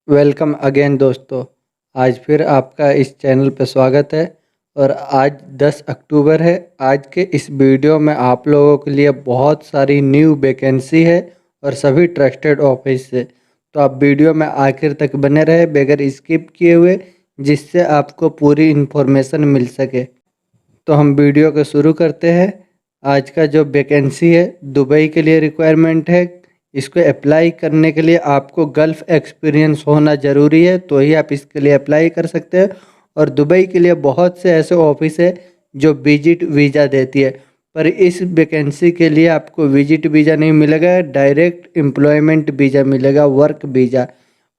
Welcome again दोस्तों। आज फिर आपका इस चैनल पर स्वागत है। और आज 10 अक्टूबर है। आज के इस वीडियो में आप लोगों के लिए बहुत सारी न्यू वैकेंसी है और सभी ट्रस्टेड ऑफिस से। तो आप वीडियो में आखिर तक बने रहे बगैर स्किप किए हुए, जिससे आपको पूरी इन्फॉर्मेशन मिल सके। तो हम वीडियो को शुरू करते हैं। आज का जो वैकेंसी है दुबई के लिए रिक्वायरमेंट है। इसको अप्लाई करने के लिए आपको गल्फ़ एक्सपीरियंस होना ज़रूरी है, तो ही आप इसके लिए अप्लाई कर सकते हैं। और दुबई के लिए बहुत से ऐसे ऑफिस है जो विजिट वीज़ा देती है, पर इस वैकेंसी के लिए आपको विजिट वीज़ा नहीं मिलेगा, डायरेक्ट एम्प्लॉयमेंट वीज़ा मिलेगा, वर्क वीज़ा।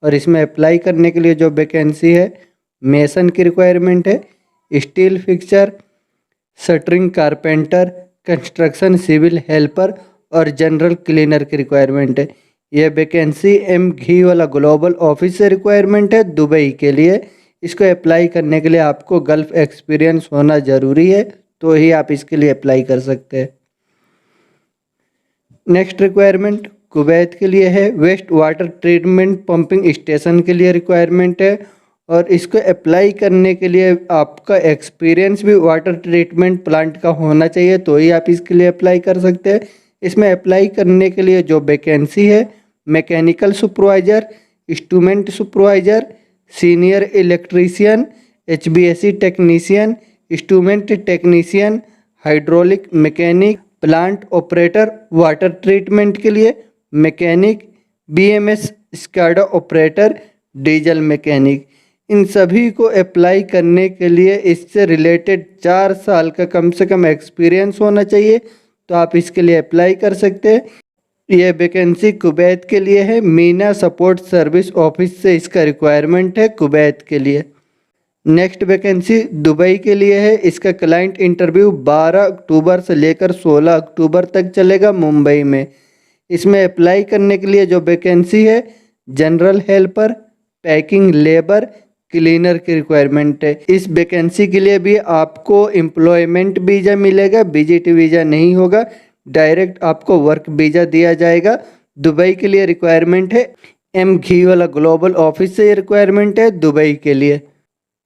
और इसमें अप्लाई करने के लिए जो वैकेंसी है, मेसन की रिक्वायरमेंट है, steel fixer, shuttering carpenter, construction civil helper और जनरल क्लीनर की रिक्वायरमेंट है। यह वैकेंसी एम घी वाला ग्लोबल ऑफिस से रिक्वायरमेंट है दुबई के लिए। इसको अप्लाई करने के लिए आपको गल्फ़ एक्सपीरियंस होना ज़रूरी है, तो ही आप इसके लिए अप्लाई कर सकते हैं। नेक्स्ट रिक्वायरमेंट कुवैत के लिए है। Waste water treatment pumping station के लिए रिक्वायरमेंट है। और इसको अप्लाई करने के लिए आपका एक्सपीरियंस भी वाटर ट्रीटमेंट प्लांट का होना चाहिए, तो ही आप इसके लिए अप्लाई कर सकते हैं। इसमें अप्लाई करने के लिए जो वैकेंसी है, mechanical supervisor, instrument supervisor, senior electrician, HVAC technician, instrument technician, hydraulic mechanic, plant operator water treatment के लिए, mechanic, BMS SCADA operator, diesel mechanic. इन सभी को अप्लाई करने के लिए इससे रिलेटेड 4 साल का कम से कम एक्सपीरियंस होना चाहिए, तो आप इसके लिए अप्लाई कर सकते हैं। यह वैकेंसी कुवैत के लिए है। मीना सपोर्ट सर्विस ऑफिस से इसका रिक्वायरमेंट है कुवैत के लिए। नेक्स्ट वैकेंसी दुबई के लिए है। इसका क्लाइंट इंटरव्यू 12 अक्टूबर से लेकर 16 अक्टूबर तक चलेगा मुंबई में। इसमें अप्लाई करने के लिए जो वैकेंसी है, general helper, packing labour, cleaner की रिक्वायरमेंट है। इस वैकेंसी के लिए भी आपको एम्प्लॉयमेंट वीज़ा मिलेगा, विजिट वीज़ा नहीं होगा, डायरेक्ट आपको वर्क वीज़ा दिया जाएगा। दुबई के लिए रिक्वायरमेंट है। एम घी वाला ग्लोबल ऑफिस से ये रिक्वायरमेंट है दुबई के लिए।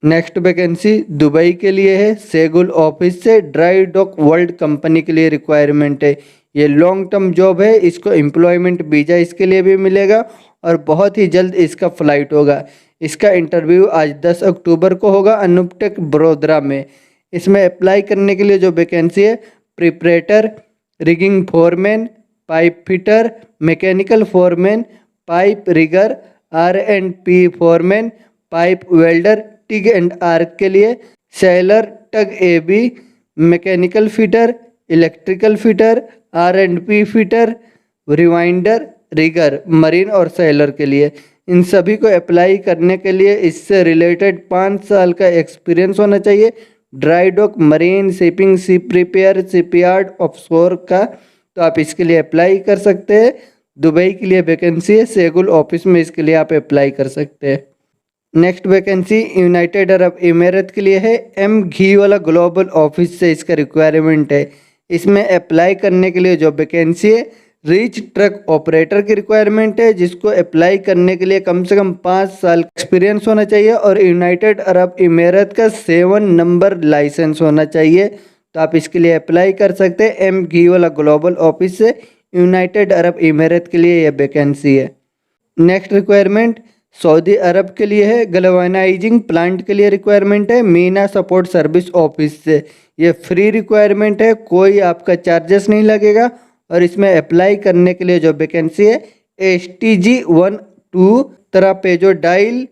नेक्स्ट वैकेंसी दुबई के लिए है। सेगुल ऑफिस से ड्राई डॉक वर्ल्ड कंपनी के लिए रिक्वायरमेंट है। ये लॉन्ग टर्म जॉब है। इसको एम्प्लॉयमेंट वीज़ा इसके लिए भी मिलेगा और बहुत ही जल्द इसका फ़्लाइट होगा। इसका इंटरव्यू आज 10 अक्टूबर को होगा अनुपटेक बड़ोदरा में। इसमें अप्लाई करने के लिए जो वैकेंसी है, preparator, rigging foreman, pipe fitter, mechanical foreman, pipe rigger, R&P foreman, pipe welder, TIG and arc के लिए, sailor, tug AB, mechanical fitter, electrical fitter, R&P fitter, rewinder, rigger, marine और सेलर के लिए। इन सभी को अप्लाई करने के लिए इससे रिलेटेड 5 साल का एक्सपीरियंस होना चाहिए। Dry dock, marine, shipping, ship repair, shipyard, offshore का, तो आप इसके लिए अप्लाई कर सकते हैं। दुबई के लिए वैकेंसी है। सेगुल ऑफिस में इसके लिए आप अप्लाई कर सकते हैं। नेक्स्ट वैकेंसी यूनाइटेड अरब इमारात के लिए है। एम घी वाला ग्लोबल ऑफिस से इसका रिक्वायरमेंट है। इसमें अप्लाई करने के लिए जो वैकेंसी है, रिच ट्रक ऑपरेटर की रिक्वायरमेंट है, जिसको अप्लाई करने के लिए कम से कम 5 साल एक्सपीरियंस होना चाहिए और यूनाइटेड अरब इमारात का 7 नंबर लाइसेंस होना चाहिए, तो आप इसके लिए अप्लाई कर सकते हैं। एम घी वाला ग्लोबल ऑफिस से यूनाइटेड अरब इमारात के लिए यह वैकेंसी है। नेक्स्ट रिक्वायरमेंट सऊदी अरब के लिए है। गैल्वेनाइजिंग प्लांट के लिए रिक्वायरमेंट है। मीना सपोर्ट सर्विस ऑफिस से। ये फ्री रिक्वायरमेंट है, कोई आपका चार्जेस नहीं लगेगा। और इसमें अप्लाई करने के लिए जो वैकेंसी है, STG 1-2 trapezoidal,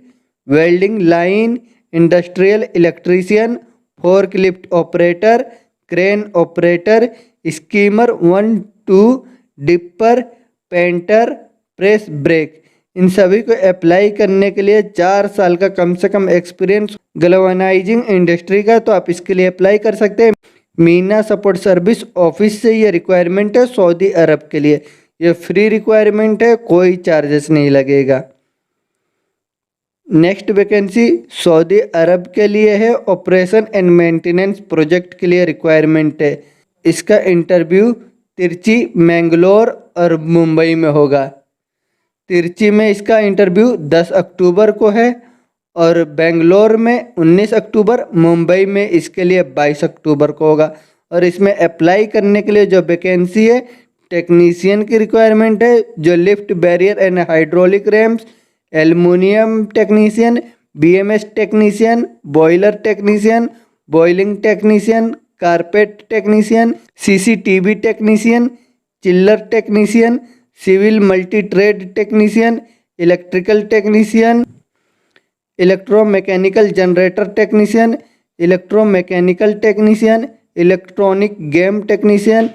welding line, industrial electrician, forklift operator, crane operator, skimmer 1-2, dipper, painter, press brake. इन सभी को अप्लाई करने के लिए 4 साल का कम से कम एक्सपीरियंस गैल्वेनाइजिंग इंडस्ट्री का, तो आप इसके लिए अप्लाई कर सकते हैं। मीना सपोर्ट सर्विस ऑफिस से ये रिक्वायरमेंट है सऊदी अरब के लिए। ये फ्री रिक्वायरमेंट है, कोई चार्जेस नहीं लगेगा। नेक्स्ट वैकेंसी सऊदी अरब के लिए है। ऑपरेशन एंड मेंटेनेंस प्रोजेक्ट के लिए रिक्वायरमेंट है। इसका इंटरव्यू तिरची, मैंगलोर और मुंबई में होगा। तिरची में इसका इंटरव्यू 10 अक्टूबर को है और बेंगलोर में 19 अक्टूबर, मुंबई में इसके लिए 22 अक्टूबर को होगा। और इसमें अप्लाई करने के लिए जो वैकेंसी है, टेक्नीशियन की रिक्वायरमेंट है, जो lift barrier and hydraulic rams, aluminium technician, BMS technician, boiler technician, boiling technician, carpet technician, CCTV technician, chiller technician, civil multi trade technician, electrical technician, electromechanical generator technician, electromechanical technician, electronic game technician,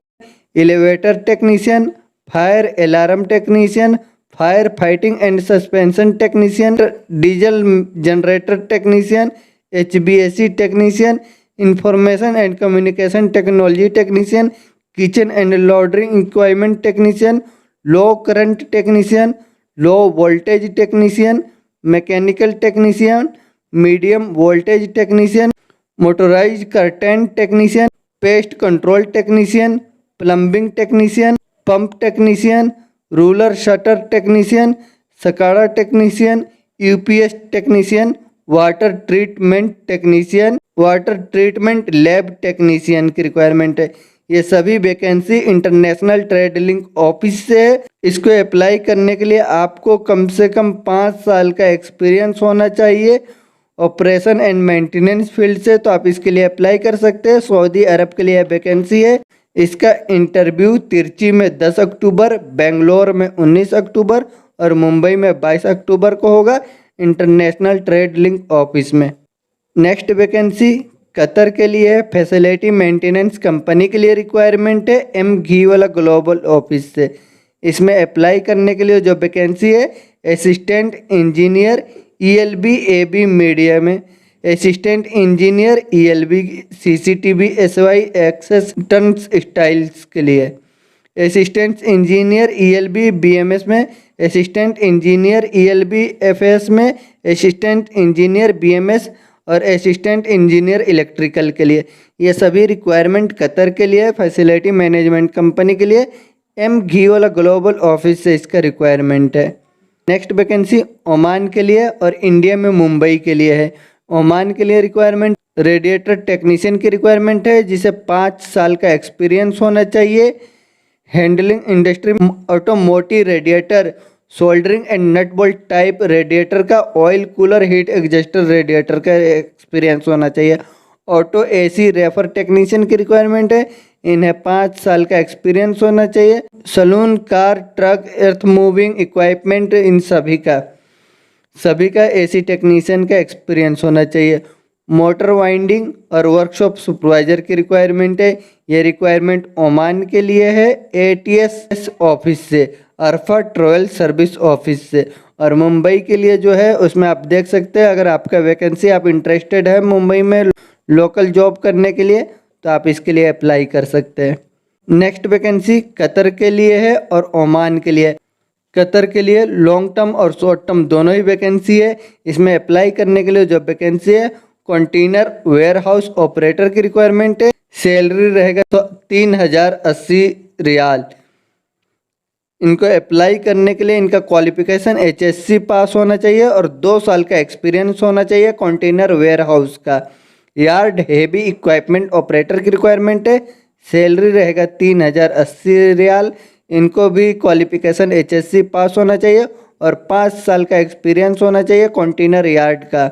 elevator technician, fire alarm technician, fire fighting and suspension technician, diesel generator technician, एचबीएसी technician, information and communication technology technician, kitchen and laundering equipment technician, low current technician, low voltage technician, mechanical technician, medium voltage technician, motorize curtain technician, pest control technician, plumbing technician, pump technician, roller shutter technician, SCADA technician, UPS technician, water treatment technician, water treatment lab technician की requirement है। ये सभी vacancy international trade link office से है। इसको apply करने के लिए आपको कम से कम 5 साल का एक्सपीरियंस होना चाहिए ऑपरेशन एंड मेंटेनेंस फील्ड से, तो आप इसके लिए अप्लाई कर सकते हैं। सऊदी अरब के लिए वैकेंसी है। इसका इंटरव्यू तिरची में 10 अक्टूबर, बेंगलोर में 19 अक्टूबर और मुंबई में 22 अक्टूबर को होगा इंटरनेशनल ट्रेड लिंक ऑफिस में। नेक्स्ट वैकेंसी कतर के लिए है, फैसिलिटी मेंटेनेंस कंपनी के लिए रिक्वायरमेंट है, एम घी वाला ग्लोबल ऑफिस से। इसमें अप्लाई करने के लिए जो वैकेंसी है, assistant engineer ELB AB media में, assistant engineer ELB CCTV SY access turnstiles के लिए, असिस्टेंट इंजीनियर ईएलबी बीएमएस में, असिस्टेंट इंजीनियर ईएलबी एफएस में, असिस्टेंट इंजीनियर बीएमएस और असिस्टेंट इंजीनियर इलेक्ट्रिकल के लिए। ये सभी रिक्वायरमेंट कतर के लिए, फैसिलिटी मैनेजमेंट कंपनी के लिए, एम घी वाला ग्लोबल ऑफिस से इसका रिक्वायरमेंट है। नेक्स्ट वैकेंसी ओमान के लिए और इंडिया में मुंबई के लिए है। ओमान के लिए रिक्वायरमेंट रेडिएटर टेक्नीशियन की रिक्वायरमेंट है, जिसे 5 साल का एक्सपीरियंस होना चाहिए। Handling industry, automotive radiator, soldering and nut bolt type radiator का, oil cooler heat exhauster radiator का एक्सपीरियंस होना चाहिए। ऑटो एसी रेफर टेक्नीशियन की रिक्वायरमेंट है, इन्हें 5 साल का एक्सपीरियंस होना चाहिए। Saloon, car, truck, earth moving equipment, इन सभी का एसी टेक्नीशियन का एक्सपीरियंस होना चाहिए। मोटर वाइंडिंग और वर्कशॉप सुपरवाइजर की रिक्वायरमेंट है। ये रिक्वायरमेंट ओमान के लिए है, एटीएस ऑफिस से, अरफा ट्रैवल सर्विस ऑफिस से। और मुंबई के लिए जो है उसमें आप देख सकते हैं, अगर आपका वैकेंसी आप इंटरेस्टेड है मुंबई में लोकल जॉब करने के लिए, तो आप इसके लिए अप्लाई कर सकते हैं। नेक्स्ट वैकेंसी कतर के लिए है और ओमान के लिए। कतर के लिए लॉन्ग टर्म और शॉर्ट टर्म दोनों ही वैकेंसी है। इसमें अप्लाई करने के लिए जो वैकेंसी है, कंटेनर वेयर हाउस ऑपरेटर की रिक्वायरमेंट है। सैलरी रहेगा तो 3080 रियाल। इनको अप्लाई करने के लिए इनका क्वालिफिकेशन एचएससी पास होना चाहिए और 2 साल का एक्सपीरियंस होना चाहिए कंटेनर वेयर हाउस का। यार्ड हेवी इक्विपमेंट ऑपरेटर की रिक्वायरमेंट है। सैलरी रहेगा 3080 रियाल। इनको भी क्वालिफिकेशन एचएससी पास होना चाहिए और 5 साल का एक्सपीरियंस होना चाहिए कंटेनर यार्ड का।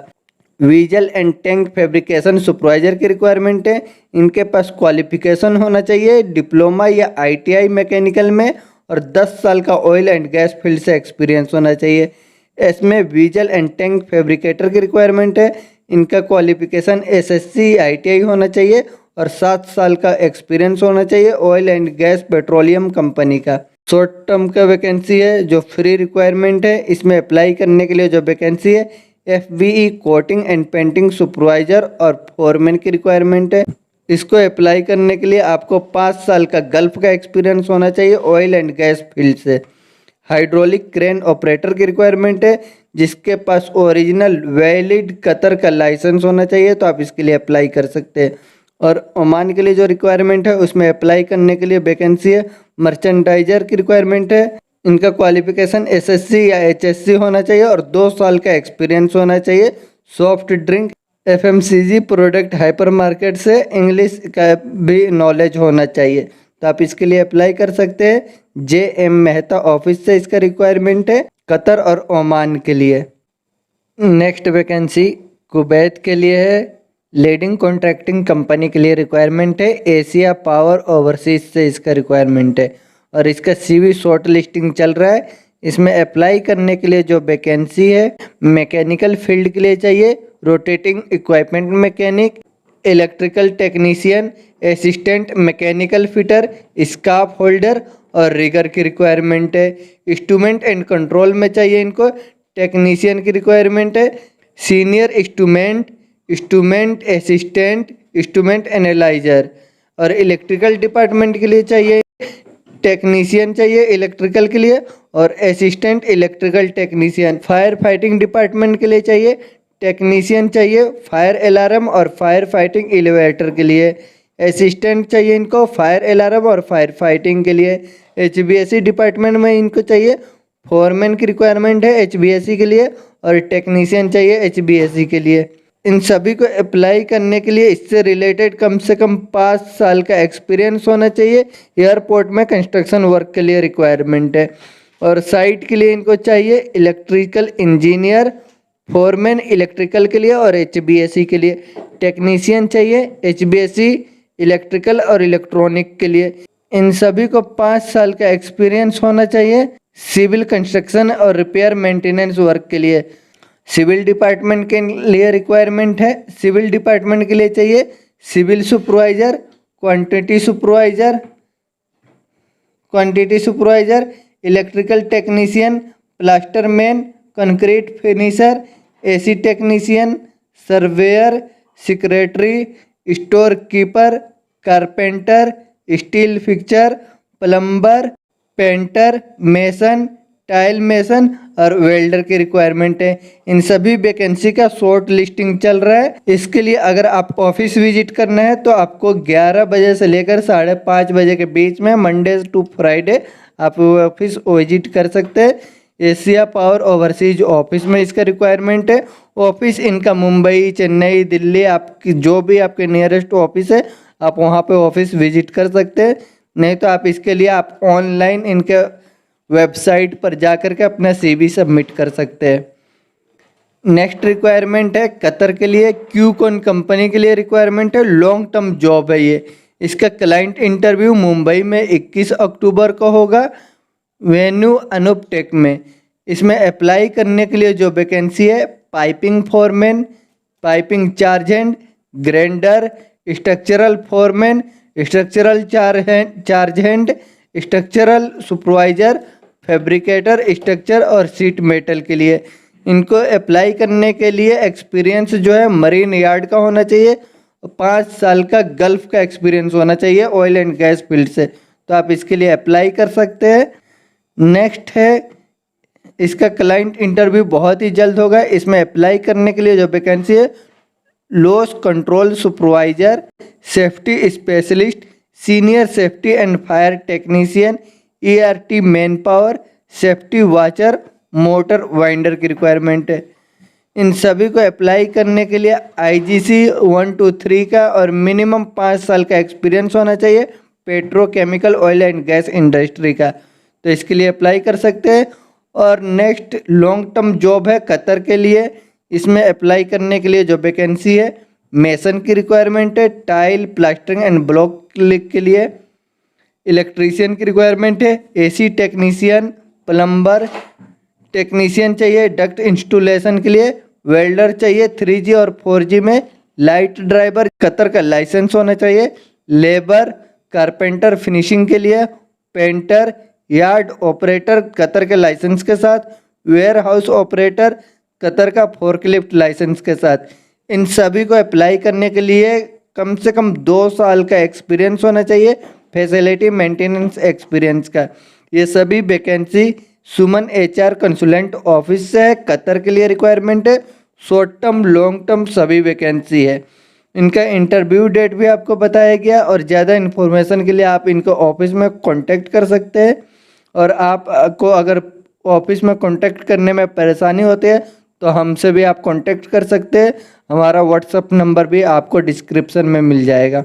व्हीजल एंड टैंक फैब्रिकेशन सुपरवाइजर की रिक्वायरमेंट है। इनके पास क्वालिफिकेशन होना चाहिए डिप्लोमा या आईटीआई मैकेनिकल में और 10 साल का ऑयल एंड गैस फील्ड से एक्सपीरियंस होना चाहिए। इसमें व्हीजल एंड टैंक फैब्रिकेटर की रिक्वायरमेंट है। इनका क्वालिफिकेशन एसएससी आईटीआई होना चाहिए और 7 साल का एक्सपीरियंस होना चाहिए oil and gas petroleum company का। शॉर्ट टर्म का वैकेंसी है जो फ्री रिक्वायरमेंट है। इसमें अप्लाई करने के लिए जो वैकेंसी है, एफबीई कोटिंग एंड पेंटिंग सुपरवाइजर और फोरमैन की रिक्वायरमेंट है। इसको अप्लाई करने के लिए आपको 5 साल का गल्फ का एक्सपीरियंस होना चाहिए ऑयल एंड गैस फील्ड से। हाइड्रोलिक क्रेन ऑपरेटर की रिक्वायरमेंट है, जिसके पास ओरिजिनल वैलिड कतर का लाइसेंस होना चाहिए, तो आप इसके लिए अप्लाई कर सकते हैं। और ओमान के लिए जो रिक्वायरमेंट है उसमें अप्लाई करने के लिए वैकेंसी है, मर्चेंडाइजर की रिक्वायरमेंट है। इनका क्वालिफिकेशन एसएससी या एचएससी होना चाहिए और 2 साल का एक्सपीरियंस होना चाहिए। Soft drink, FMCG product, hyper market से इंग्लिश का भी नॉलेज होना चाहिए। तो आप इसके लिए अप्लाई कर सकते हैं। JM मेहता ऑफिस से इसका रिक्वायरमेंट है, कतर और ओमान के लिए। नेक्स्ट वैकेंसी कुवैत के लिए है। लीडिंग कॉन्ट्रैक्टिंग कंपनी के लिए रिक्वायरमेंट है। एशिया पावर ओवरसीज से इसका रिक्वायरमेंट है और इसका CV शॉर्ट लिस्टिंग चल रहा है। इसमें अप्लाई करने के लिए जो वैकेंसी है, मैकेनिकल फील्ड के लिए चाहिए, rotating equipment mechanic, electrical technician, assistant mechanical fitter, scarf holder और रिगर की रिक्वायरमेंट है। इंस्ट्रूमेंट एंड कंट्रोल में चाहिए इनको, टेक्नीशियन की रिक्वायरमेंट है। Senior instrument assistant, instrument analyser और इलेक्ट्रिकल डिपार्टमेंट के लिए चाहिए टेक्नीशियन चाहिए इलेक्ट्रिकल के लिए और assistant electrical technician. Fire fighting department के लिए चाहिए टेक्नीशियन चाहिए फायर अलार्म और फायर फाइटिंग एलिवेटर के लिए। असिस्टेंट चाहिए इनको फायर अलार्म और फायर फाइटिंग के लिए। HVAC डिपार्टमेंट में इनको चाहिए, फोरमैन की रिक्वायरमेंट है HVAC के लिए और टेक्नीशियन चाहिए HVAC के लिए। इन सभी को अप्लाई करने के लिए इससे रिलेटेड कम से कम 5 साल का एक्सपीरियंस होना चाहिए। एयरपोर्ट में कंस्ट्रक्शन वर्क के लिए रिक्वायरमेंट है और साइट के लिए इनको चाहिए इलेक्ट्रिकल इंजीनियर, फोरमैन इलेक्ट्रिकल के लिए और HVAC के लिए। टेक्नीशियन चाहिए HVAC, इलेक्ट्रिकल और इलेक्ट्रॉनिक के लिए। इन सभी को 5 साल का एक्सपीरियंस होना चाहिए सिविल कंस्ट्रक्शन और रिपेयर मेंटेनेंस वर्क के लिए। सिविल डिपार्टमेंट के लिए रिक्वायरमेंट है। सिविल डिपार्टमेंट के लिए चाहिए civil supervisor, quantity supervisor, electrical technician, plaster man, concrete finisher, AC technician, surveyor, secretary, store keeper, carpenter, steel fixer, plumber, painter, mason, tile mason और welder की रिक्वायरमेंट है। इन सभी वैकेंसी का शॉर्ट लिस्टिंग चल रहा है। इसके लिए अगर आप ऑफिस विजिट करना है तो आपको 11 बजे से लेकर 5:30 बजे के बीच में मंडे टू फ्राइडे आप ऑफिस विजिट कर सकते हैं। एशिया पावर ओवरसीज ऑफिस में इसका रिक्वायरमेंट है। ऑफिस इनका मुंबई, चेन्नई, दिल्ली, आपकी जो भी आपके नियरेस्ट ऑफिस है आप वहाँ पे ऑफिस विजिट कर सकते हैं। नहीं तो आप इसके लिए आप ऑनलाइन इनके वेबसाइट पर जा कर के अपना CV सबमिट कर सकते हैं। नेक्स्ट रिक्वायरमेंट है कतर के लिए, क्यूकॉन कंपनी के लिए रिक्वायरमेंट है। लॉन्ग टर्म जॉब है ये। इसका क्लाइंट इंटरव्यू मुंबई में 21 अक्टूबर को होगा, वेन्यू अनूप टेक में। इसमें अप्लाई करने के लिए जो वैकेंसी है, piping foreman, piping charge hand, grinder, structural foreman, structural charge hand, structural supervisor, fabricator, structure और सीट मेटल के लिए। इनको अप्लाई करने के लिए एक्सपीरियंस जो है मरीन यार्ड का होना चाहिए, 5 साल का गल्फ का एक्सपीरियंस होना चाहिए ऑयल एंड गैस फील्ड से। तो आप इसके लिए अप्लाई कर सकते हैं। नेक्स्ट है इसका क्लाइंट इंटरव्यू बहुत ही जल्द होगा। इसमें अप्लाई करने के लिए जो वैकेंसी है, loss control supervisor, safety specialist, senior safety and fire technician, ERT man power, safety watcher, motor winder की रिक्वायरमेंट है। इन सभी को अप्लाई करने के लिए IGC 123 का और मिनिमम 5 साल का एक्सपीरियंस होना चाहिए petrochemical oil and gas industry का। तो इसके लिए अप्लाई कर सकते हैं। और नेक्स्ट लॉन्ग टर्म जॉब है कतर के लिए। इसमें अप्लाई करने के लिए जो वैकेंसी है, मेसन की रिक्वायरमेंट है, टाइल, प्लास्टरिंग एंड ब्लॉक के लिए इलेक्ट्रीशियन की रिक्वायरमेंट है, AC टेक्नीशियन, प्लम्बर टेक्नीशियन चाहिए डक्ट इंस्टॉलेशन के लिए, वेल्डर चाहिए 3G और 4G में, लाइट ड्राइवर कतर का लाइसेंस होना चाहिए, लेबर कारपेंटर फिनिशिंग के लिए, पेंटर यार्ड ऑपरेटर कतर के लाइसेंस के साथ, वेयर हाउस ऑपरेटर कतर का फोर्कलिफ्ट लाइसेंस के साथ। इन सभी को अप्लाई करने के लिए कम से कम 2 साल का एक्सपीरियंस होना चाहिए फैसिलिटी मेंटेनेंस एक्सपीरियंस का। ये सभी वैकेंसी सुमन HR कंसुलेंट ऑफिस से है, कतर के लिए रिक्वायरमेंट है। शॉर्ट टर्म लॉन्ग टर्म सभी वैकेंसी है। इनका इंटरव्यू डेट भी आपको बताया गया और ज़्यादा इन्फॉर्मेशन के लिए आप इनको ऑफिस में कांटेक्ट कर सकते हैं। और आपको अगर ऑफिस में कांटेक्ट करने में परेशानी होती है तो हमसे भी आप कांटेक्ट कर सकते हैं। हमारा व्हाट्सअप नंबर भी आपको डिस्क्रिप्शन में मिल जाएगा।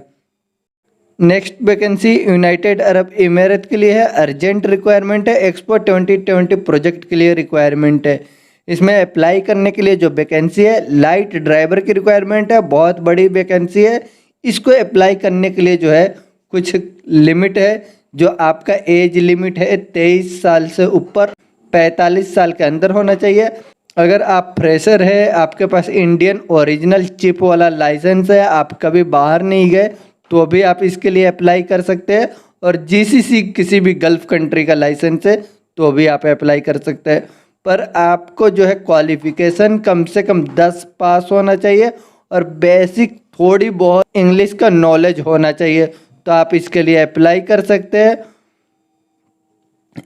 नेक्स्ट वैकेंसी यूनाइटेड अरब इमारात के लिए है, अर्जेंट रिक्वायरमेंट है, एक्सपो 2020 प्रोजेक्ट के लिए रिक्वायरमेंट है। इसमें अप्लाई करने के लिए जो वैकेंसी है लाइट ड्राइवर की रिक्वायरमेंट है, बहुत बड़ी वैकेंसी है। इसको अप्लाई करने के लिए जो है कुछ लिमिट है, जो आपका एज लिमिट है 23 साल से ऊपर 45 साल के अंदर होना चाहिए। अगर आप फ्रेशर है, आपके पास इंडियन ओरिजिनल चिप वाला लाइसेंस है, आप कभी बाहर नहीं गए तो भी आप इसके लिए अप्लाई कर सकते हैं। और जीसीसी किसी भी गल्फ कंट्री का लाइसेंस है तो भी आप अप्लाई कर सकते हैं। पर आपको जो है क्वालिफिकेशन कम से कम 10 पास होना चाहिए और बेसिक थोड़ी बहुत इंग्लिश का नॉलेज होना चाहिए, तो आप इसके लिए अप्लाई कर सकते हैं।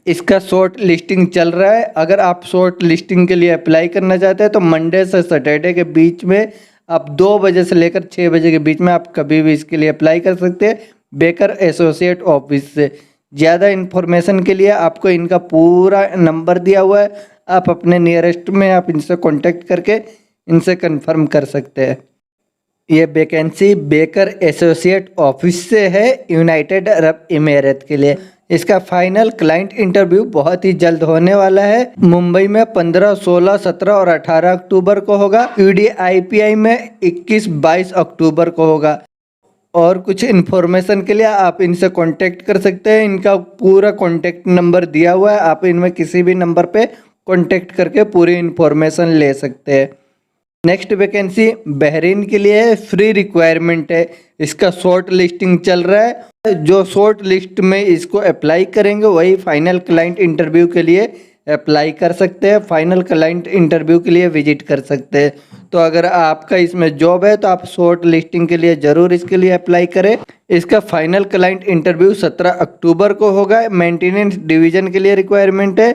इसका शॉर्ट लिस्टिंग चल रहा है। अगर आप शॉर्ट लिस्टिंग के लिए अप्लाई करना चाहते हैं तो मंडे से सैटरडे के बीच में आप 2 बजे से लेकर 6 बजे के बीच में आप कभी भी इसके लिए अप्लाई कर सकते हैं बेकर एसोसिएट ऑफिस से। ज़्यादा इन्फॉर्मेशन के लिए आपको इनका पूरा नंबर दिया हुआ है, आप अपने नियरेस्ट में आप इनसे कांटेक्ट करके इनसे कंफर्म कर सकते हैं। ये वैकेंसी बेकर एसोसिएट ऑफिस से है यूनाइटेड अरब इमारात के लिए। इसका फाइनल क्लाइंट इंटरव्यू बहुत ही जल्द होने वाला है। मुंबई में 15, 16, 17 और 18 अक्टूबर को होगा। UDIPI में 21, 22 अक्टूबर को होगा। और कुछ इन्फॉर्मेशन के लिए आप इनसे कांटेक्ट कर सकते हैं। इनका पूरा कांटेक्ट नंबर दिया हुआ है, आप इनमें किसी भी नंबर पे कांटेक्ट करके पूरी इन्फॉर्मेशन ले सकते हैं। नेक्स्ट वैकेंसी बहरीन के लिए है, फ्री रिक्वायरमेंट है। इसका शॉर्ट लिस्टिंग चल रहा है। जो शॉर्ट लिस्ट में इसको अप्लाई करेंगे वही फाइनल क्लाइंट इंटरव्यू के लिए अप्लाई कर सकते हैं, फाइनल क्लाइंट इंटरव्यू के लिए विजिट कर सकते हैं। तो अगर आपका इसमें जॉब है तो आप शॉर्ट लिस्टिंग के लिए ज़रूर इसके लिए अप्लाई करें। इसका फाइनल क्लाइंट इंटरव्यू 17 अक्टूबर को होगा। मेंटेनेंस डिवीज़न के लिए रिक्वायरमेंट है,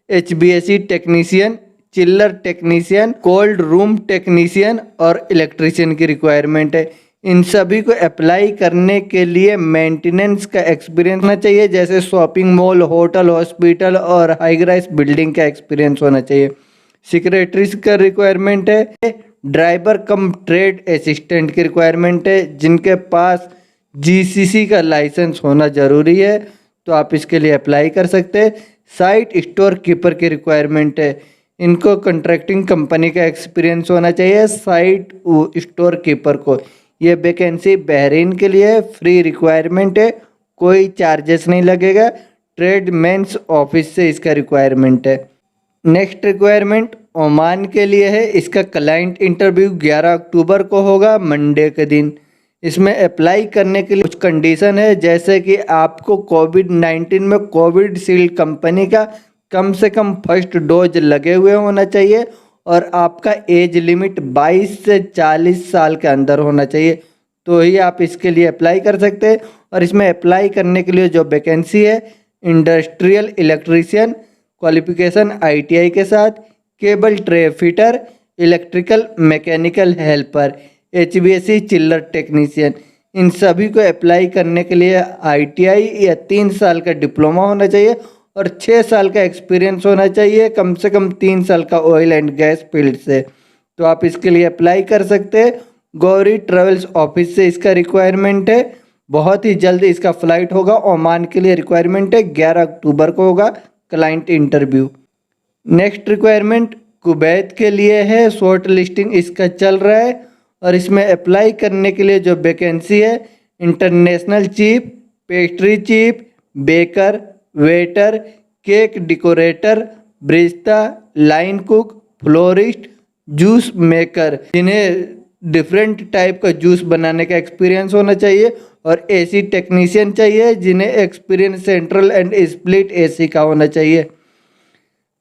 HVAC technician, chiller technician, cold room technician और इलेक्ट्रीशियन की रिक्वायरमेंट है। इन सभी को अप्लाई करने के लिए मेंटेनेंस का एक्सपीरियंस होना चाहिए, जैसे शॉपिंग मॉल, होटल, हॉस्पिटल और हाई राइज बिल्डिंग का एक्सपीरियंस होना चाहिए। सेक्रेटरीज का रिक्वायरमेंट है, ड्राइवर कम ट्रेड असिस्टेंट की रिक्वायरमेंट है, जिनके पास GCC का लाइसेंस होना ज़रूरी है, तो आप इसके लिए अप्लाई कर सकते हैं। साइट स्टोर कीपर की रिक्वायरमेंट है, इनको कंट्रैक्टिंग कंपनी का एक्सपीरियंस होना चाहिए साइट स्टोर कीपर को। ये वैकेंसी बहरीन के लिए फ्री रिक्वायरमेंट है, कोई चार्जेस नहीं लगेगा। ट्रेड मेंस ऑफिस से इसका रिक्वायरमेंट है। नेक्स्ट रिक्वायरमेंट ओमान के लिए है। इसका क्लाइंट इंटरव्यू 11 अक्टूबर को होगा, मंडे के दिन। इसमें अप्लाई करने के लिए कुछ कंडीशन है, जैसे कि आपको कोविड-19 में कोविशील्ड कंपनी का कम से कम फर्स्ट डोज लगे हुए होना चाहिए और आपका एज लिमिट 22 से 40 साल के अंदर होना चाहिए, तो ही आप इसके लिए अप्लाई कर सकते हैं। और इसमें अप्लाई करने के लिए जो वैकेंसी है, इंडस्ट्रियल इलेक्ट्रीशियन क्वालिफिकेशन ITI के साथ, cable tray fitter, electrical mechanical helper, HVAC चिल्लर टेक्नीशियन, इन सभी को अप्लाई करने के लिए ITI या 3 साल का डिप्लोमा होना चाहिए और 6 साल का एक्सपीरियंस होना चाहिए, कम से कम 3 साल का ऑयल एंड गैस फील्ड से, तो आप इसके लिए अप्लाई कर सकते हैं। गौरी ट्रेवल्स ऑफिस से इसका रिक्वायरमेंट है, बहुत ही जल्द इसका फ्लाइट होगा। ओमान के लिए रिक्वायरमेंट है, 11 अक्टूबर को होगा client interview. Next requirement Kuwait के लिए है, शॉर्ट लिस्टिंग इसका चल रहा है और इसमें अप्लाई करने के लिए जो वैकेंसी है, international chief, pastry chief, baker, waiter, cake decorator, barista, line cook, florist, juice maker, जिन्हें डिफरेंट टाइप का जूस बनाने का एक्सपीरियंस होना चाहिए, और AC टेक्नीशियन चाहिए जिन्हें experience central and split AC का होना चाहिए।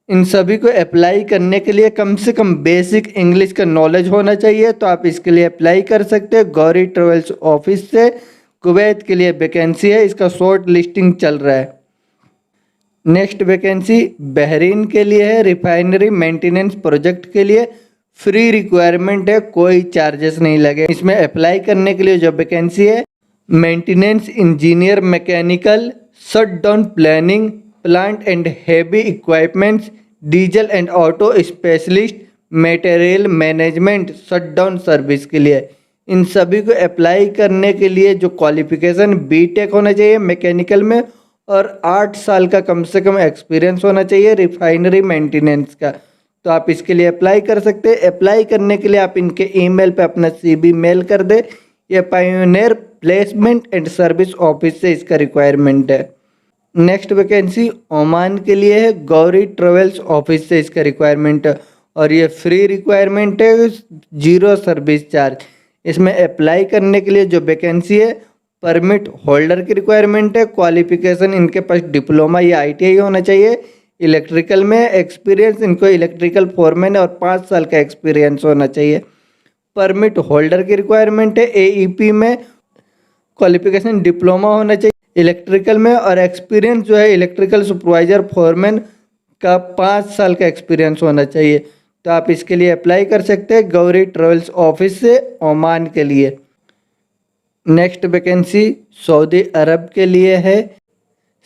इन सभी को अप्लाई करने के लिए कम से कम बेसिक इंग्लिश का नॉलेज होना चाहिए, तो आप इसके लिए अप्लाई कर सकते हैं। गौरी ट्रेवल्स ऑफिस से कुवैत के लिए वैकेंसी है, इसका शॉर्ट लिस्टिंग चल रहा है। नेक्स्ट वैकेंसी बहरीन के लिए है, रिफाइनरी मेंटेनेंस प्रोजेक्ट के लिए फ्री रिक्वायरमेंट है, कोई चार्जेस नहीं लगे। इसमें अप्लाई करने के लिए जो वैकेंसी है, maintenance engineer mechanical, shut down planning, plant and heavy equipments, diesel and auto specialist, material management, shutdown service के लिए। इन सभी को अप्लाई करने के लिए जो क्वालिफिकेशन बीटेक होना चाहिए मैकेनिकल में और 8 साल का कम से कम एक्सपीरियंस होना चाहिए रिफाइनरी मेंटेनेंस का। तो आप इसके लिए अप्लाई कर सकते हैं। अप्लाई करने के लिए आप इनके ईमेल पे अपना CV मेल कर दे। ये pioneer placement and service office से इसका रिक्वायरमेंट है। नेक्स्ट वैकेंसी ओमान के लिए है, गौरी ट्रेवल्स ऑफिस से इसका रिक्वायरमेंट है और ये फ्री रिक्वायरमेंट है, 0 सर्विस चार्ज। इसमें अप्लाई करने के लिए जो वैकेंसी है परमिट होल्डर की रिक्वायरमेंट है। क्वालिफिकेशन इनके पास डिप्लोमा या ITI होना चाहिए। इलेक्ट्रिकल में एक्सपीरियंस इनको इलेक्ट्रिकल फोरमैन और 5 साल का एक्सपीरियंस होना चाहिए। परमिट होल्डर की रिक्वायरमेंट है। AEP में क्वालिफिकेशन डिप्लोमा होना चाहिए इलेक्ट्रिकल में और एक्सपीरियंस जो है इलेक्ट्रिकल सुपरवाइजर फोरमैन का 5 साल का एक्सपीरियंस होना चाहिए। तो आप इसके लिए अप्लाई कर सकते हैं गौरी ट्रेवल्स ऑफिस से ओमान के लिए। नेक्स्ट वैकेंसी सऊदी अरब के लिए है,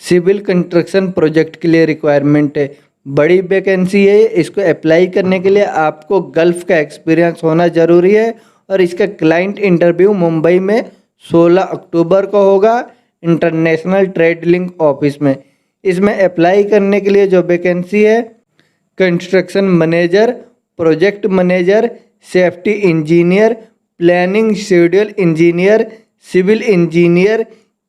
सिविल कंस्ट्रक्शन प्रोजेक्ट के लिए रिक्वायरमेंट है। बड़ी वैकेंसी है। इसको अप्लाई करने के लिए आपको गल्फ़ का एक्सपीरियंस होना ज़रूरी है और इसका क्लाइंट इंटरव्यू मुंबई में 16 अक्टूबर को होगा इंटरनेशनल ट्रेड लिंक ऑफिस में। इसमें अप्लाई करने के लिए जो वैकेंसी है construction manager, project manager, safety engineer, planning schedule engineer, civil engineer,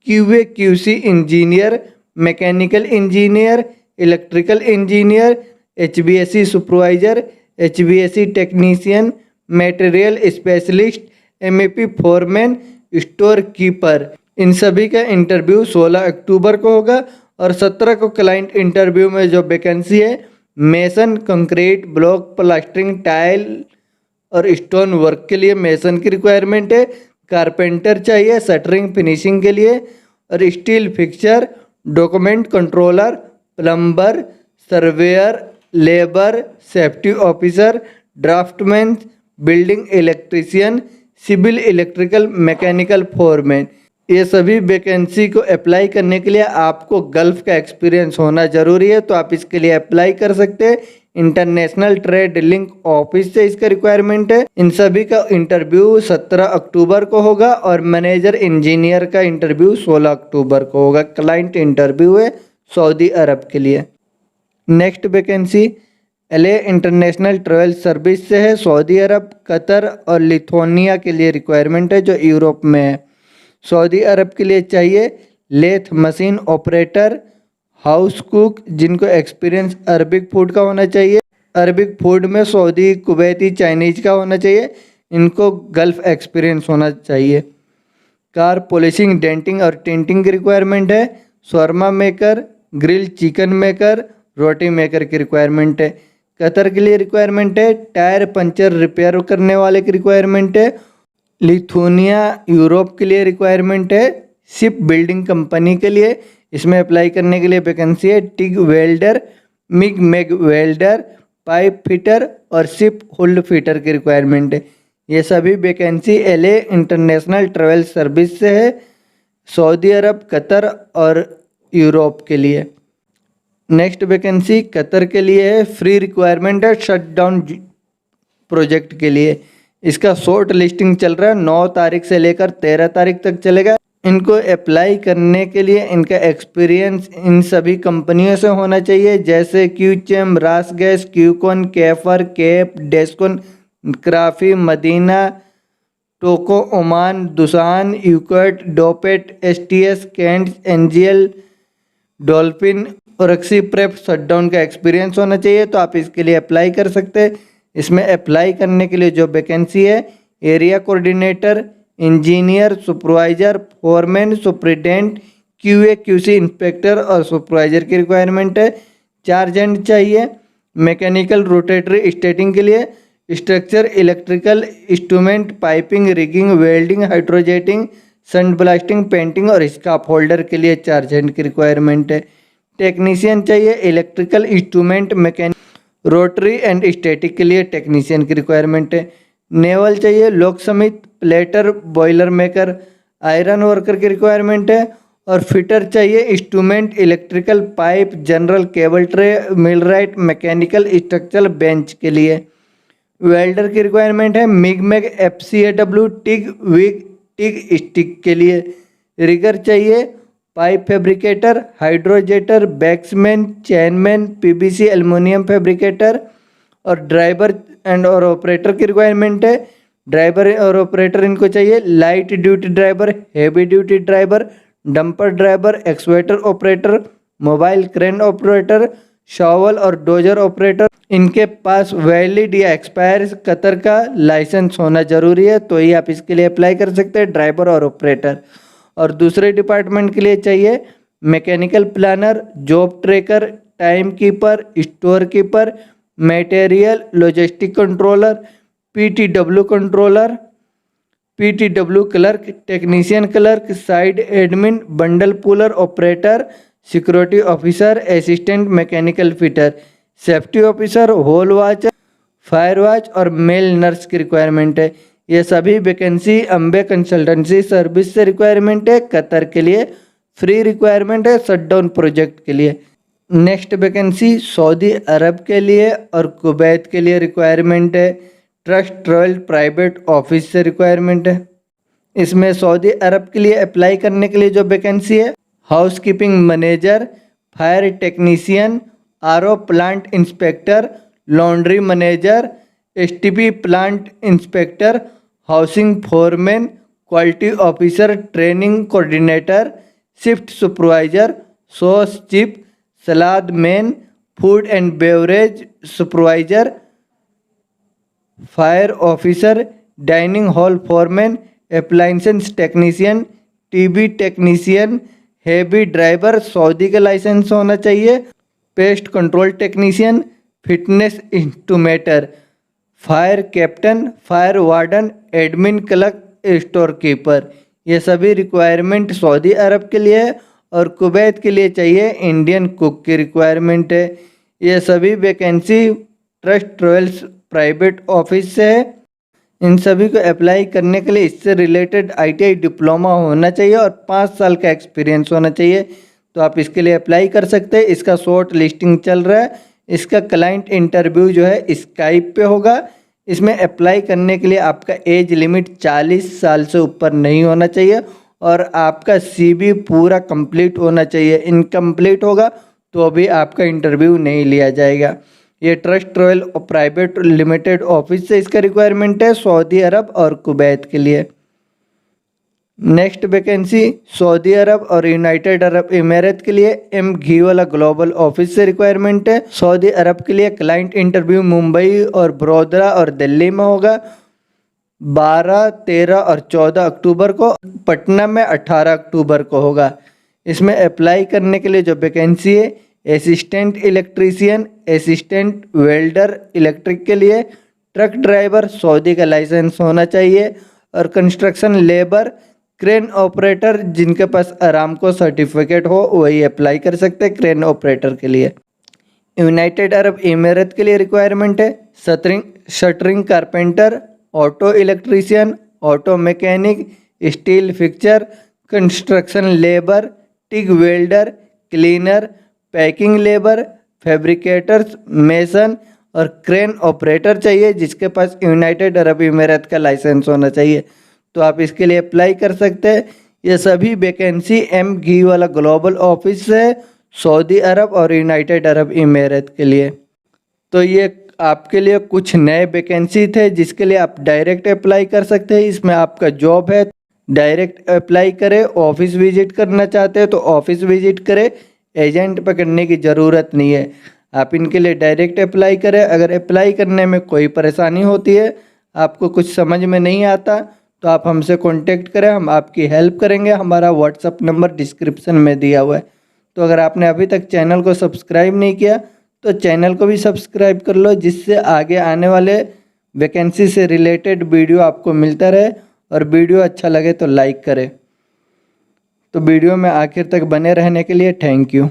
QA/QC engineer, mechanical engineer, electrical engineer, HVAC supervisor, HVAC technician, material specialist, MEP foreman, store keeper, इन सभी का इंटरव्यू 16 अक्टूबर को होगा और 17 को क्लाइंट इंटरव्यू में जो वैकेंसी है mason, concrete, block, plastering, tile और स्टोन वर्क के लिए मेसन की रिक्वायरमेंट है। कारपेंटर चाहिए शटरिंग फिनिशिंग के लिए और steel fixer, document controller, plumber, surveyor, labour, safety officer, draftman, building electrician, civil electrical mechanical foreman. ये सभी वैकेंसी को अप्लाई करने के लिए आपको गल्फ़ का एक्सपीरियंस होना ज़रूरी है। तो आप इसके लिए अप्लाई कर सकते हैं। इंटरनेशनल ट्रेड लिंक ऑफिस से इसका रिक्वायरमेंट है। इन सभी का इंटरव्यू 17 अक्टूबर को होगा और मैनेजर इंजीनियर का इंटरव्यू 16 अक्टूबर को होगा। क्लाइंट इंटरव्यू है सऊदी अरब के लिए। Next vacancy LA international travel service से है, सऊदी अरब, कतर और लिथुआनिया के लिए रिक्वायरमेंट है जो यूरोप में है। सऊदी अरब के लिए चाहिए lathe machine operator, house cook जिनको एक्सपीरियंस अरबिक फूड का होना चाहिए। अरबिक फूड में सऊदी, कुवैती, चाइनीज का होना चाहिए। इनको गल्फ़ एक्सपीरियंस होना चाहिए। कार पॉलिशिंग, डेंटिंग और टिंटिंग की रिक्वायरमेंट है। Shawarma maker, grill chicken maker, रोटी मेकर की रिक्वायरमेंट है। कतर के लिए रिक्वायरमेंट है। टायर पंचर रिपेयर करने वाले की रिक्वायरमेंट है। लिथुआनिया यूरोप के लिए रिक्वायरमेंट है। शिप बिल्डिंग कंपनी के लिए इसमें अप्लाई करने के लिए वैकेंसी है। TIG welder, MIG MAG welder, pipe fitter और शिप हुल्ड फिटर की रिक्वायरमेंट है। ये सभी vacancy LA international travel service से है, सऊदी अरब, कतर और यूरोप के लिए। नेक्स्ट वैकेंसी कतर के लिए है। फ्री रिक्वायरमेंट है शटडाउन प्रोजेक्ट के लिए। इसका शॉर्ट लिस्टिंग चल रहा है, 9 तारीख से लेकर 13 तारीख तक चलेगा। इनको अप्लाई करने के लिए इनका एक्सपीरियंस इन सभी कंपनियों से होना चाहिए जैसे QChem, RasGas, QCon, Kaefer, Cape, Descon, क्राफी, मदीना, टोको, ओमान, दुसान, यूकट, डोपेट, STS, कैंट, NGL, डॉल्फिन और एक्सी प्रेप शटडाउन का एक्सपीरियंस होना चाहिए। तो आप इसके लिए अप्लाई कर सकते हैं। इसमें अप्लाई करने के लिए जो वैकेंसी है area coordinator, engineer, supervisor, foreman, superintendent, QA/QC inspector और सुपरवाइजर की रिक्वायरमेंट है। 4 जन चाहिए। मैकेनिकल रोटेटरी स्टेटिंग के लिए structure, electrical, instrument, piping, rigging, welding, hydrojetting, sand blasting, painting और स्काफ होल्डर के लिए 4 जन की रिक्वायरमेंट है। टेक्नीशियन चाहिए electrical, instrument, mechanic, rotary and static के लिए टेक्नीशियन की रिक्वायरमेंट है। नेवल चाहिए locksmith, plater, boiler maker, iron worker की रिक्वायरमेंट है और फिटर चाहिए instrument, electrical pipe, general cable tray, millwright, mechanical structural bench के लिए। वेल्डर की रिक्वायरमेंट है मिग मैग, FCAW, टिग, विग, टिग स्टिक के लिए। रिगर चाहिए pipe fabricator, hydrojetter, banksman, chainman, PVC aluminium fabricator. और ड्राइवर एंड और ऑपरेटर की रिक्वायरमेंट है। ड्राइवर और ऑपरेटर इनको चाहिए light duty driver, heavy duty driver, dumper driver, excavator operator, mobile crane operator, shovel और डोजर ऑपरेटर। इनके पास वैलिड या एक्सपायर कतर का लाइसेंस होना जरूरी है, तो ही आप इसके लिए अप्लाई कर सकते हैं, ड्राइवर और ऑपरेटर। और दूसरे डिपार्टमेंट के लिए चाहिए mechanical planner, job tracker, time keeper, store keeper, material logistic controller, PTW controller, PTW clerk, technician clerk, side admin, bundle puller operator, security officer, assistant mechanical fitter, safety officer, hole watcher, fire watch और male nurse की requirement है। ये सभी vacancy Ambe consultancy service से requirement है। Qatar के लिए free requirement है, शटडाउन प्रोजेक्ट के लिए। नेक्स्ट वैकेंसी सऊदी अरब के लिए और कुवैत के लिए रिक्वायरमेंट है। ट्रस्ट रॉयल प्राइवेट ऑफिस से रिक्वायरमेंट है। इसमें सऊदी अरब के लिए अप्लाई करने के लिए जो वैकेंसी है housekeeping manager, fire technician, RO plant inspector, laundry manager, STP plant inspector, housing foreman, quality officer, training coordinator, shift supervisor, sous chef, salad man, food and beverage supervisor, fire officer, dining hall foreman, appliances technician, TB technician, heavy driver, Saudi का licence होना चाहिए, pest control technician, fitness instructor, fire captain, fire warden, admin clerk, store keeper. ये सभी requirement Saudi अरब के लिए है। और Kuwait के लिए चाहिए इंडियन कुक की रिक्वायरमेंट है। ये सभी vacancy trust Royals private office से है। इन सभी को अप्लाई करने के लिए इससे रिलेटेड ITI डिप्लोमा होना चाहिए और 5 साल का एक्सपीरियंस होना चाहिए, तो आप इसके लिए अप्लाई कर सकते हैं। इसका शॉर्ट लिस्टिंग चल रहा है। इसका क्लाइंट इंटरव्यू जो है स्काइप पे होगा। इसमें अप्लाई करने के लिए आपका एज लिमिट 40 साल से ऊपर नहीं होना चाहिए और आपका CV पूरा कंप्लीट होना चाहिए। इनकम्प्लीट होगा तो भी आपका इंटरव्यू नहीं लिया जाएगा। ये trust royal private limited office से इसका रिक्वायरमेंट है सऊदी अरब और कुवैत के लिए। नेक्स्ट वैकेंसी सऊदी अरब और यूनाइटेड अरब इमारात के लिए घी वाला ग्लोबल ऑफिस से रिक्वायरमेंट है। सऊदी अरब के लिए क्लाइंट इंटरव्यू मुंबई और बड़ौदा और दिल्ली में होगा 12, 13 और 14 अक्टूबर को। पटना में 18 अक्टूबर को होगा। इसमें अप्लाई करने के लिए जो वैकेंसी है assistant electrician, assistant welder electric के लिए, ट्रक ड्राइवर सऊदी का लाइसेंस होना चाहिए और कंस्ट्रक्शन लेबर, क्रेन ऑपरेटर जिनके पास अरामको सर्टिफिकेट हो वही अप्लाई कर सकते हैं क्रेन ऑपरेटर के लिए। यूनाइटेड अरब इमारात के लिए रिक्वायरमेंट है shuttering carpenter, auto electrician, auto mechanic, steel fixture, construction labour, TIG welder, cleaner, packing labour, fabricators, mason और क्रेन ऑपरेटर चाहिए जिसके पास यूनाइटेड अरब इमारात का लाइसेंस होना चाहिए, तो आप इसके लिए अप्लाई कर सकते हैं। ये सभी वैकेंसी घी वाला ग्लोबल ऑफिस है सऊदी अरब और यूनाइटेड अरब इमारात के लिए। तो ये आपके लिए कुछ नए वैकेंसी थे जिसके लिए आप डायरेक्ट अप्लाई कर सकते हैं। इसमें आपका जॉब है, डायरेक्ट अप्लाई करें। ऑफिस विजिट करना चाहते हैं तो ऑफिस विजिट करें, एजेंट पकड़ने की ज़रूरत नहीं है। आप इनके लिए डायरेक्ट अप्लाई करें। अगर अप्लाई करने में कोई परेशानी होती है, आपको कुछ समझ में नहीं आता, तो आप हमसे कांटेक्ट करें, हम आपकी हेल्प करेंगे। हमारा व्हाट्सअप नंबर डिस्क्रिप्शन में दिया हुआ है। तो अगर आपने अभी तक चैनल को सब्सक्राइब नहीं किया तो चैनल को भी सब्सक्राइब कर लो, जिससे आगे आने वाले वैकेंसी से रिलेटेड वीडियो आपको मिलता रहे। और वीडियो अच्छा लगे तो लाइक करें। तो वीडियो में आखिर तक बने रहने के लिए थैंक यू।